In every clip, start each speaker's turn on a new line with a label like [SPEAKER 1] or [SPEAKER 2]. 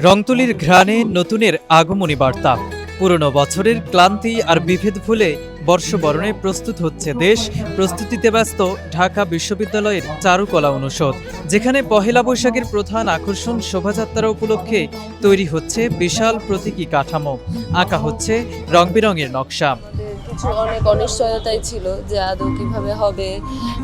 [SPEAKER 1] রংতুলির ঘ্রাণে নতুনের আগমনী বার্তা। পুরনো বছরের ক্লান্তি আর বিভেদ ভুলে বর্ষবরণে প্রস্তুত হচ্ছে দেশ। প্রস্তুতিতে ব্যস্ত ঢাকা বিশ্ববিদ্যালয়ের চারুকলা অনুষদ, যেখানে পহেলা বৈশাখের প্রধান আকর্ষণ শোভাযাত্রা উপলক্ষে তৈরি হচ্ছে বিশাল প্রতীকী কাঠামো। আঁকা হচ্ছে রং বেরঙের নকশা।
[SPEAKER 2] কিছু অনেক অনিশ্চয়তাই ছিল যে আদৌ কিভাবে হবে,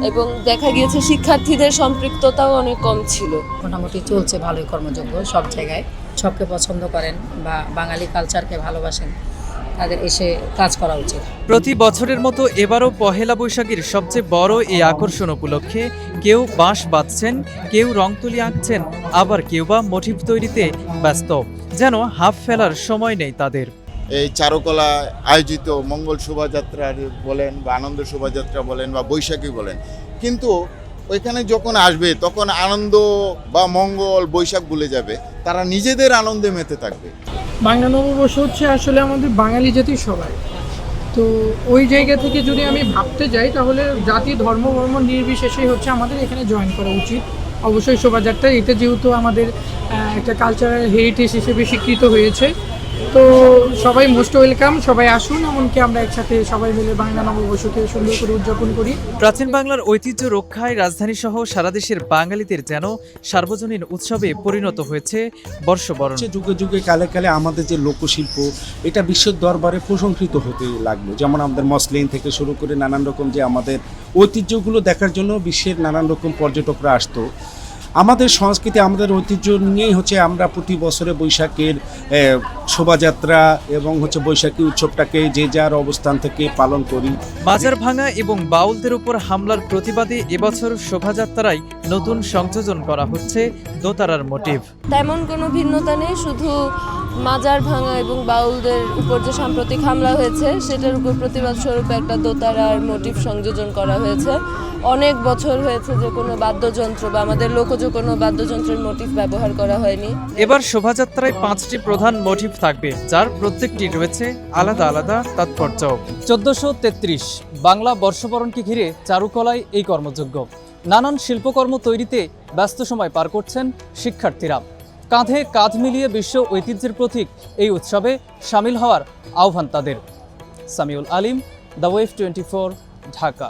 [SPEAKER 2] এবং দেখা গিয়েছে শিক্ষার্থীদের সম্পৃক্ততাও অনেক কম ছিল।
[SPEAKER 3] মোটামুটি চলছে ভালোই, কর্মযোগ্য সব জায়গায়। সবকে পছন্দ করেন বা বাঙালি কালচারকে ভালোবাসেন, তাদের এসে কাজ করা উচিত।
[SPEAKER 1] প্রতি বছরের মতো এবারও পহেলা বৈশাখের সবচেয়ে বড় এই আকর্ষণ উপলক্ষে কেউ বাঁশ বাঁধছেন, কেউ রং তুলি আঁকছেন, আবার কেউ বা মোটিভ তৈরিতে ব্যস্ত। যেন হাফ ফেলার সময় নেই তাদের।
[SPEAKER 4] এই চারুকলা আয়োজিত মঙ্গল শোভাযাত্রা বলেন বা আনন্দ শোভাযাত্রা বলেন বা বৈশাখী বলেন, কিন্তু ওইখানে যখন আসবে তখন আনন্দ বা মঙ্গল বৈশাখ ভুলে যাবে, তারা নিজেদের আনন্দে মেতে থাকবে।
[SPEAKER 5] বাংলা নববর্ষ হচ্ছে আসলে আমাদের বাঙালি জাতির সবাই। তো ওই জায়গা থেকে যদি আমি ভাবতে যাই, তাহলে জাতি ধর্ম বর্ণ নির্বিশেষেই হচ্ছে আমাদের এখানে জয়েন করা উচিত। অবশ্যই শোভাযাত্রা, এটা যেহেতু আমাদের একটা কালচারাল হেরিটেজ হিসেবে স্বীকৃত হয়েছে, তো সবাই মোস্ট ওয়েলকাম, সবাই আসুন। এমনকি আমরা একসাথে সবাই মিলে বাংলা নববর্ষকে সুন্দর করে উদযাপন করি।
[SPEAKER 1] প্রাচীন বাংলার ঐতিহ্য রক্ষায় রাজধানী সহ সারা দেশের বাঙালিদের যেন সার্বজনীন উৎসবে পরিণত হয়েছে বর্ষবরণ।
[SPEAKER 6] যুগে যুগে কালে কালে আমাদের যে লোকশিল্প, এটা বিশ্বের দরবারে প্রশংসিত হতে লাগলো। যেমন আমাদের মসলিন থেকে শুরু করে নানান রকম যে আমাদের ঐতিহ্যগুলো দেখার জন্য বিশ্বের নানান রকম পর্যটকরা আসতো। আমাদের সংস্কৃতি, আমাদের ঐতিহ্য নিয়েই হচ্ছে আমরা প্রতি বছরে বৈশাখের শোভাযাত্রা এবং হচ্ছে বৈশাখী উৎসবটাকে যে যার অবস্থান থেকে পালন করি।
[SPEAKER 1] বাজার ভাঙা এবং বাউলদের উপর হামলার প্রতিবাদে এবছর শোভাযাত্রায় নতুন সংযোজন করা হচ্ছে দোতারার মোটিভ।
[SPEAKER 2] তেমন কোনো ভিন্নতা নেই, শুধু মাজার ভাঙা এবং বাউলদের উপর যে সাম্প্রতিক হামলা হয়েছে সেটার উপর প্রতিবাদ স্বরূপ একটা দোতারার মোটিভ সংযোজন করা হয়েছে। অনেক বছর হয়েছে যে কোনো বাদ্যযন্ত্র বা আমাদের লোকজ কোনো বাদ্যযন্ত্রের মোটিভ ব্যবহার করা হয়নি।
[SPEAKER 1] এবার শোভাযাত্রায় 5টি প্রধান মোটিভ থাকবে, যার প্রত্যেকটি রয়েছে আলাদা আলাদা তাৎপর্য। 1433 বাংলা বর্ষবরণকে ঘিরে চারুকলায় এই কর্মযজ্ঞ। নানান শিল্পকর্ম তৈরিতে ব্যস্ত সময় পার করছেন শিক্ষার্থীরা। কাঁধে কাঁধ মিলিয়ে বিশ্ব ঐতিহ্যের প্রতীক এই উৎসবে সামিল হওয়ার আহ্বান তাদের। সামিউল আলিম, দ্য ওয়েভ 24, ঢাকা।